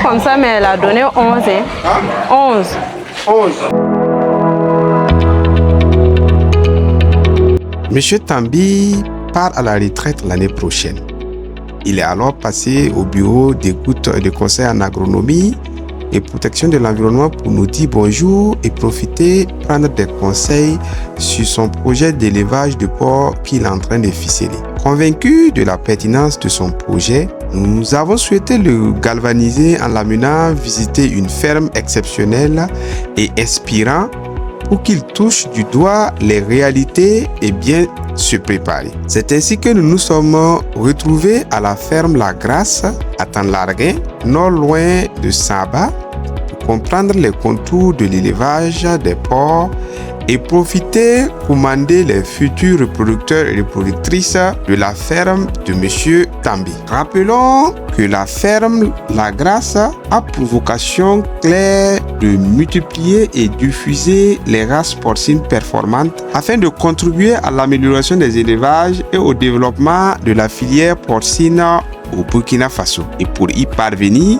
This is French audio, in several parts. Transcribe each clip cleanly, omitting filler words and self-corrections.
comme ça, mais elle a donné 11. Hein? 11. 11. Monsieur Tambi part à la retraite l'année prochaine. Il est alors passé au bureau d'écoute de conseil en agronomie et protection de l'environnement pour nous dire bonjour et profiter, prendre des conseils sur son projet d'élevage de porc qu'il est en train de ficeler. Convaincu de la pertinence de son projet, nous avons souhaité le galvaniser en l'amenant visiter une ferme exceptionnelle et inspirante pour qu'il touche du doigt les réalités et bien se préparer. C'est ainsi que nous nous sommes retrouvés à la ferme La Grasse à Tanlarguin, non loin de Saba, pour comprendre les contours de l'élevage des porcs et profiter pour commander les futurs reproducteurs et reproductrices de la ferme de M. Tambi. Rappelons que la ferme La Grasse a pour vocation claire de multiplier et diffuser les races porcines performantes afin de contribuer à l'amélioration des élevages et au développement de la filière porcine au Burkina Faso. Et pour y parvenir,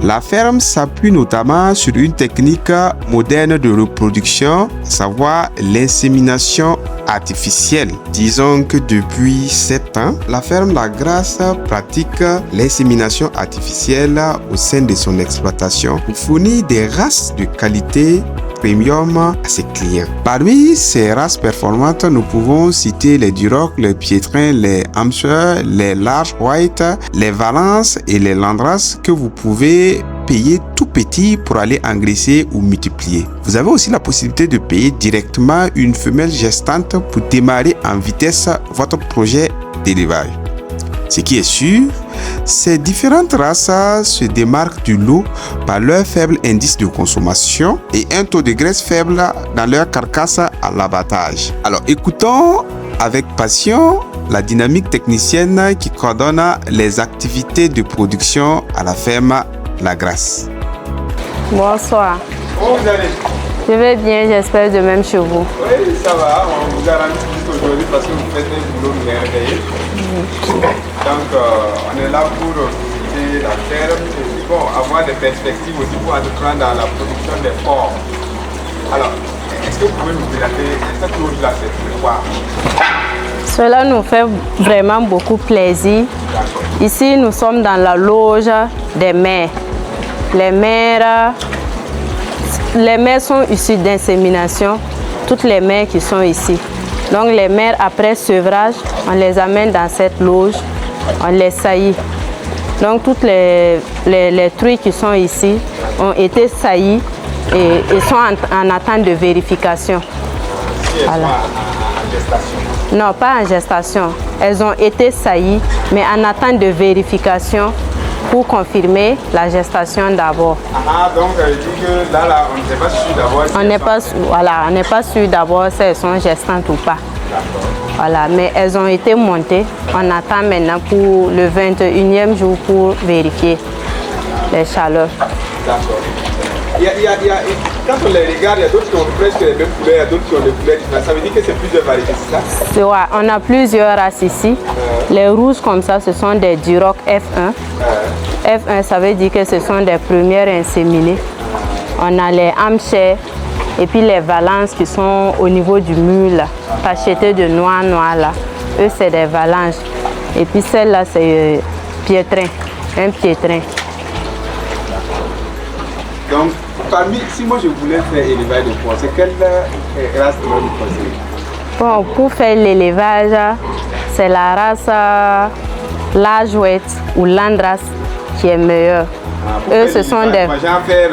la ferme s'appuie notamment sur une technique moderne de reproduction, à savoir l'insémination artificielle. Disons que depuis 7 ans, la ferme La Grasse pratique l'insémination artificielle au sein de son exploitation pour fournir des races de qualité premium à ses clients. Parmi ces races performantes, nous pouvons citer les Duroc, les Piétrins, les Hampshire, les Large White, les Valence et les Landras que vous pouvez payer tout petit pour aller engraisser ou multiplier. Vous avez aussi la possibilité de payer directement une femelle gestante pour démarrer en vitesse votre projet d'élevage. Ce qui est sûr, ces différentes races se démarquent du lot par leur faible indice de consommation et un taux de graisse faible dans leur carcasse à l'abattage. Alors écoutons avec passion la dynamique technicienne qui coordonne les activités de production à la ferme La Grasse. Bonsoir. Comment vous allez? Je vais bien, j'espère de même chez vous. Oui, ça va. On vous a rendu visite aujourd'hui parce que vous faites un boulot merveilleux. Donc, on est là pour visiter la ferme et puis bon, avoir des perspectives aussi pour entreprendre dans la production des porcs. Alors, est-ce que vous pouvez nous présenter cette loge-là, c'est quoi? Cela nous fait vraiment beaucoup plaisir. Ici, nous sommes dans la loge des mères. Les mères sont issues d'insémination, toutes les mères qui sont ici. Donc les mères, après sevrage, on les amène dans cette loge, on les saillit. Donc toutes les truies qui sont ici ont été saillies et sont en attente de vérification. Voilà. En gestation? Non, pas en gestation. Elles ont été saillies, mais en attente de vérification pour confirmer la gestation d'abord. Ah, donc elle dit que là, on n'est pas sûr d'abord. On n'est pas sûr d'abord si elles sont gestantes ou pas. Voilà, mais elles ont été montées. On attend maintenant pour le 21e jour pour vérifier les chaleurs. D'accord. Quand on les regarde, il y a d'autres qui ont presque les mêmes couleurs, il y a d'autres qui ont des couleurs différentes. Ça veut dire que c'est plusieurs variétés, c'est ça? C'est ouais, on a plusieurs races ici. Les rouges comme ça, ce sont des Duroc F1. F1, ça veut dire que ce sont des premières inséminées. On a les Hampshire et puis les Valence qui sont au niveau du mur là, tachetés de noir là. Eux, c'est des Valences. Et puis celle-là, c'est Piétrin, un Piétrin. Donc, si moi je voulais faire élevage de porc, c'est quelle race que vous conseillez? Bon, pour faire l'élevage, c'est la race Large White ou Landras qui est meilleure. Eux, ce sont des... Moi, j'ai à faire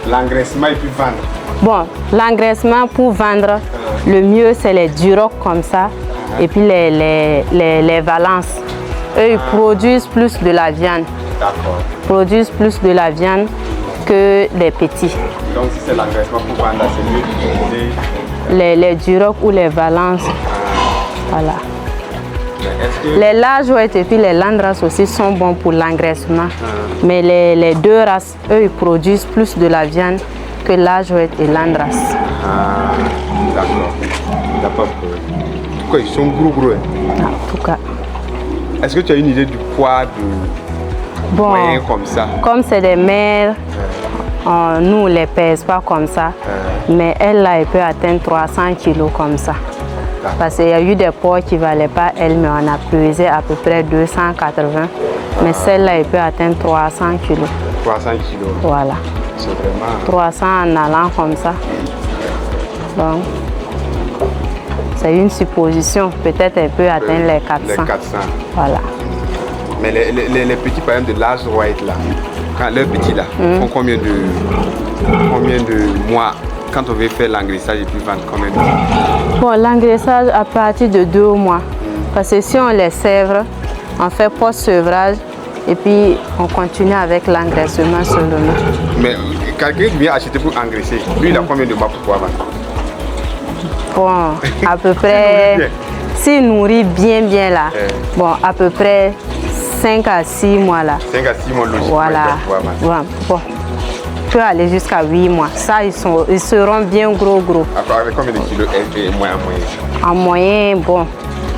l'engraissement et puis vendre. Bon, l'engraissement pour vendre, le mieux, c'est les Duroc comme ça, et puis les Valence. Eux, ils produisent plus de la viande. D'accord. Produisent plus de la viande que les petits. Donc, si c'est l'engraissement pour vendre, c'est mieux d'utiliser les Duroc ou les Valence. Voilà. Les Large White et puis les Landras aussi sont bons pour l'engraissement. Mais les deux races, eux, ils produisent plus de la viande que Large White et Landras. Ah, d'accord. Il n'y a pas de problème. En tout cas, ils sont gros. En tout cas. Est-ce que tu as une idée du poids Bon, moyens comme ça? Comme c'est des mères, nous on ne les pèse pas comme ça. Mais elle là, elle peut atteindre 300 kilos comme ça. Parce qu'il y a eu des porcs qui ne valaient pas elle, mais on a pesé à peu près 280. Mais celle-là, elle peut atteindre 300 kilos. 300 kilos. Voilà. C'est vraiment... 300 en allant comme ça. Donc, c'est une supposition. Peut-être elle peut atteindre les 400. Les 400. Voilà. Mais les petits, par exemple, de l'âge white là, quand les petits là, font combien de mois quand on veut faire l'engraissage et puis vendre combien de mois? Bon, l'engraissage à partir de 2 mois. Parce que si on les sèvre, on fait post-sevrage et puis on continue avec l'engraissement seulement. Mais quelqu'un qui vient acheter pour engraisser, lui il a combien de mois pour pouvoir vendre? Bon, à peu près, s'il nourrit bien là, bon, à peu près 5 à 6 mois là. 5 à 6 mois logiquement. Voilà. Bon, peut aller jusqu'à 8 mois. Ça, ils seront bien gros. Avec combien de kilos en moyenne? En moyenne, bon,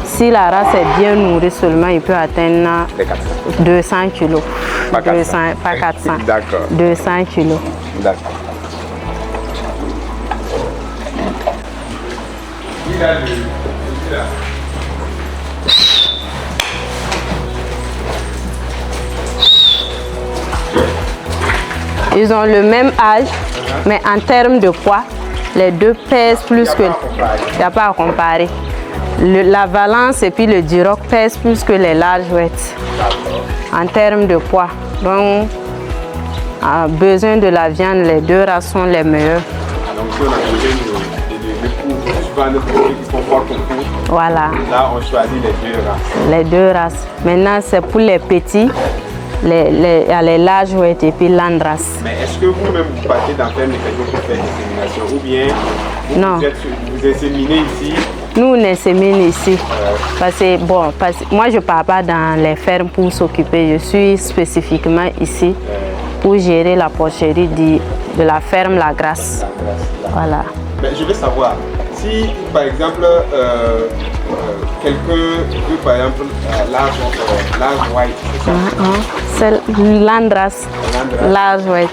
si la race est bien nourrie seulement, il peut atteindre 200 kilos. Pas 400. Pas 400. D'accord. 200 kilos. D'accord. Ils ont le même âge, mais en termes de poids, les deux pèsent plus que... Il n'y a pas à comparer. La Valence et puis le Duroc pèsent plus que les larges ouettes en termes de poids. Donc, a besoin de la viande, les deux races sont les meilleures. Donc, si on a besoin de produits qui comportent un coup, voilà. Là, on choisit les deux races. Les deux races. Maintenant, c'est pour les petits, les larges ouettes et puis l'andras. Mais est-ce que vous-même vous partez dans faire des quelque chose pour faire l'insémination ou bien vous inséminez ici? Nous, on insémine ici. Parce que, bon, moi, je ne pars pas dans les fermes pour s'occuper. Je suis spécifiquement ici pour gérer la porcherie de la ferme La Grasse. Voilà. Mais je veux savoir, si par exemple, quelqu'un veut par exemple large white, c'est l'andras, large white.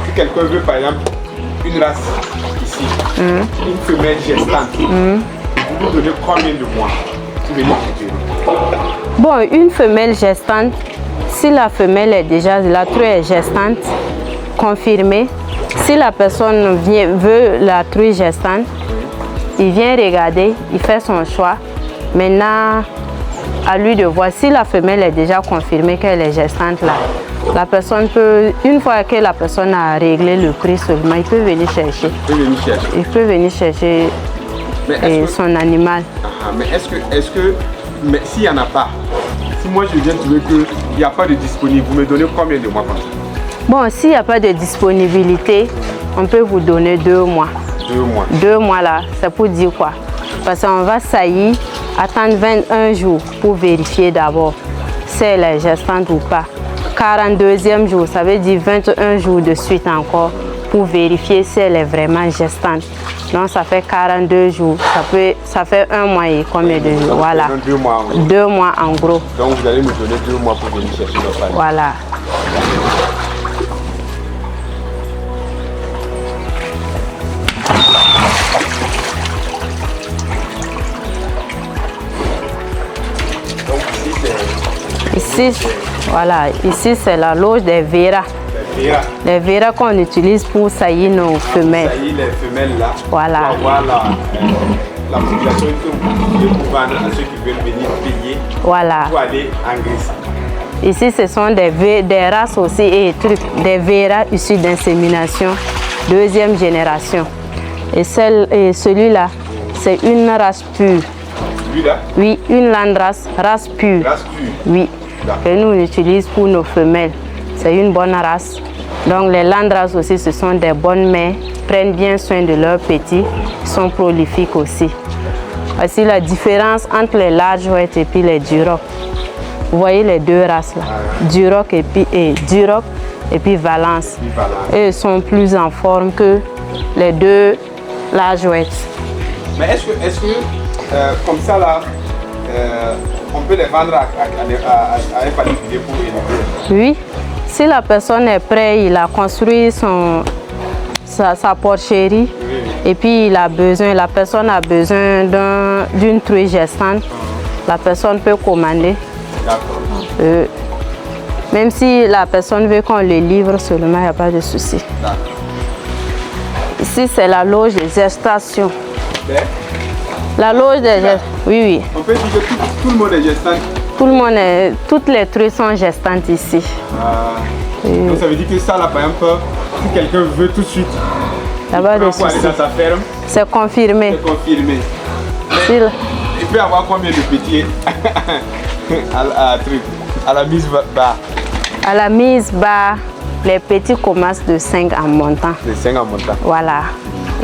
Si quelqu'un veut par exemple une race ici, une femelle gestante, vous donnez combien de mois pour venir récupérer? Bon, une femelle gestante, si la femelle est déjà, la truie est gestante, confirmée, si la personne veut la truie gestante, il vient regarder, il fait son choix. Maintenant, à lui de voir si la femelle est déjà confirmée qu'elle est gestante là. La personne peut, une fois que la personne a réglé le prix seulement, il peut venir chercher. Il peut venir chercher son animal. Mais mais s'il n'y en a pas, si moi je viens trouver qu'il n'y a pas de disponible, vous me donnez combien de mois comme ça? Bon, s'il n'y a pas de disponibilité, on peut vous donner 2 mois. 2 mois. 2 mois là, c'est pour dire quoi? Parce qu'on va saillir, attendre 21 jours pour vérifier d'abord si elle est gestante ou pas. 42e jour, ça veut dire 21 jours de suite encore pour vérifier si elle est vraiment gestante. Donc ça fait 42 jours, ça fait 1 mois et combien de jours? Voilà. 2 mois. 2 mois en gros. Donc vous allez me donner 2 mois pour venir chercher notre animal. Voilà. Ici c'est la loge des Véras. Les Véras qu'on utilise pour saillir nos femelles. Saillir les femelles là. Voilà. Pour avoir la population que vous pouvez vendre à ceux qui veulent venir payer pour aller engraisser. Ici ce sont des races aussi et des Véras issus d'insémination 2e génération. Et celui-là, c'est une race pure. Celui-là? Oui, une landrace, race pure. Race pure? Oui. Que nous on utilise pour nos femelles. C'est une bonne race. Donc les landraces aussi, ce sont des bonnes mères, prennent bien soin de leurs petits, sont prolifiques aussi. Voici la différence entre les larges ouettes et puis les Duroc. Vous voyez les deux races là, Duroc et puis Valence. Et ils sont plus en forme que les deux larges ouettes. Mais est-ce que comme ça là, on peut les vendre à un particulier pour élever? Oui. Si la personne est prête, il a construit sa porcherie et puis la personne a besoin d'une truie gestante, la personne peut commander. Même si la personne veut qu'on le livre seulement, il n'y a pas de souci. Ici, c'est la loge de gestation. La loge de gestation. Oui. On peut dire que tout le monde est gestant. Toutes les truies sont gestantes ici. Donc ça veut dire que ça, là, par exemple, si quelqu'un veut tout de suite, pour aller dans sa ferme, c'est confirmé. Il peut avoir combien de petits à la mise bas? À la mise bas, les petits commencent de 5 en montant. De 5 en montant. Voilà.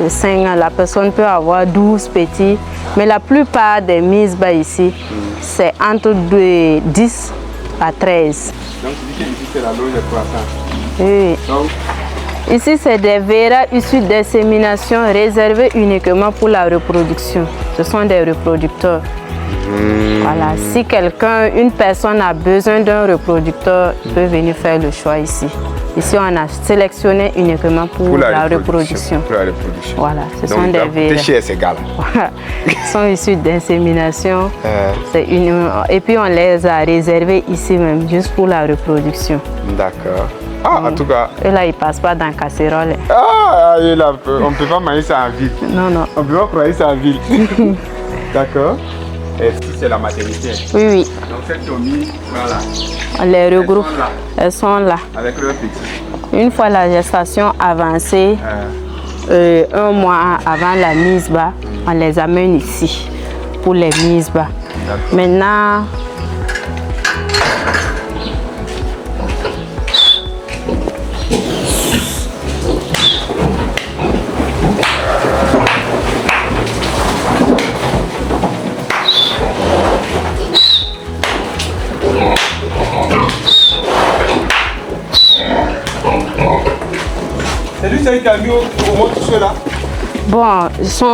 De 5, la personne peut avoir 12 petits. Mais la plupart des mises bas ici, c'est entre 10 à 13. Donc, tu dis qu'ici, c'est la loge de croissance. Oui. Donc, ici, c'est des verras issus d'insémination réservés uniquement pour la reproduction. Ce sont des reproducteurs. Voilà. Si une personne a besoin d'un reproducteur, il peut venir faire le choix ici. Ici, on a sélectionné uniquement pour la reproduction. Pour la reproduction. Voilà, ce sont des verras. Chez ces gars-là. Voilà. Ils sont issus d'insémination. Et puis, on les a réservés ici même, juste pour la reproduction. D'accord. En tout cas. Et là, ils ne passent pas dans la casserole. On ne peut pas manger ça en ville. Non. On ne peut pas croire ça en ville. D'accord. Et si c'est la maternité. Oui. Donc celles qui ont mis, voilà. On les regroupe. Elles sont là. Avec leurs petits. Une fois la gestation avancée, 1 mois avant la mise bas, on les amène ici pour les mises bas. Maintenant, c'est lui qui a mis au monde tout cela. bon,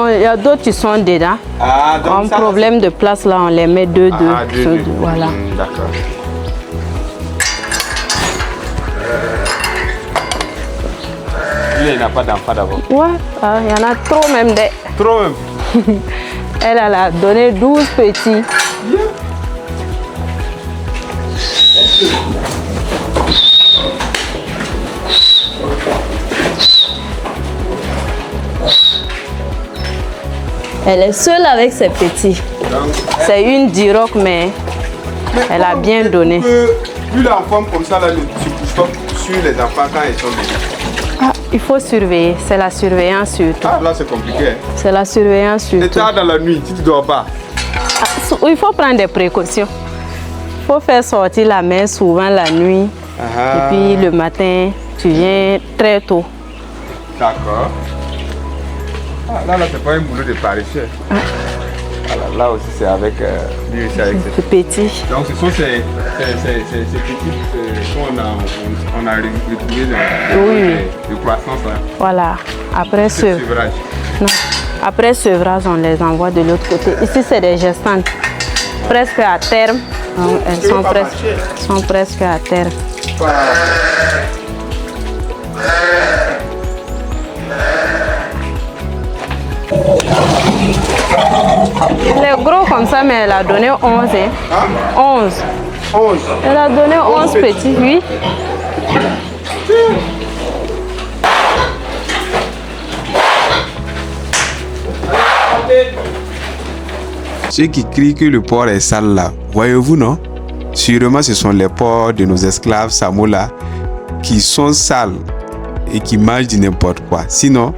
il y a d'autres qui sont dedans. Donc un problème de place là, on les met deux. Voilà. D'accord. Lui, il n'a pas d'enfant d'abord. Ouais, il y en a trop même. Trop même. Elle a donné 12 petits. Elle est seule avec ses petits. C'est une Duroc, mais elle a bien donné. Plus l'enfant comme ça, là, ne se couche pas sur les enfants quand ils sont nés. Il faut surveiller, c'est la surveillance surtout. Là c'est compliqué. C'est la surveillance surtout. C'est tard dans la nuit, si tu ne dors pas. Il faut prendre des précautions. Il faut faire sortir la mère souvent la nuit. Et puis le matin, tu viens très tôt. D'accord. Là, c'est pas un boulot de paresseux. Là aussi, c'est avec lui aussi avec ses petits. Donc, ce sont ces petits qu'on a retrouvés de croissance. Là. Voilà. Après sevrage. Non. Après sevrage, on les envoie de l'autre côté. Ici, c'est des gestantes. Presque à terme. Elles sont presque à terme. Les gros comme ça, mais elle a donné 11. 11. Elle a donné 11 petits, oui. Ceux qui crient que le porc est sale là, voyez-vous non? Sûrement ce sont les porcs de nos esclaves Samola qui sont sales et qui mangent du n'importe quoi. Sinon,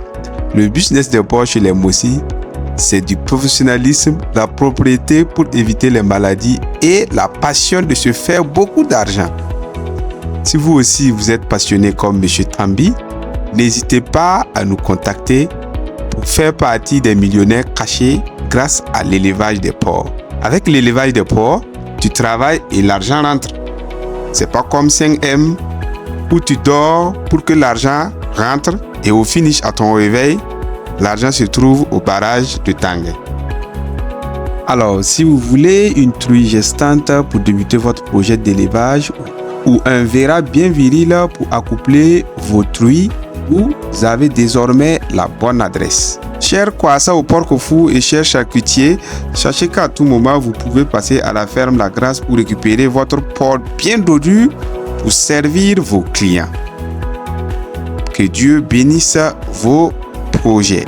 le business des porcs chez les Mossi, c'est du professionnalisme, la propriété pour éviter les maladies et la passion de se faire beaucoup d'argent. Si vous aussi vous êtes passionné comme M. Tambi, n'hésitez pas à nous contacter pour faire partie des millionnaires cachés grâce à l'élevage des porcs. Avec l'élevage des porcs, tu travailles et l'argent rentre. C'est pas comme 5M où tu dors pour que l'argent rentre et au finish à ton réveil, l'argent se trouve au barrage de Tanguay. Alors, si vous voulez une truie gestante pour débuter votre projet d'élevage ou un verra bien viril pour accoupler vos truies, vous avez désormais la bonne adresse. Chers croissants au porc au four et chers charcutiers, sachez qu'à tout moment, vous pouvez passer à la ferme La Grâce pour récupérer votre porc bien dodu pour servir vos clients. Que Dieu bénisse vos projets.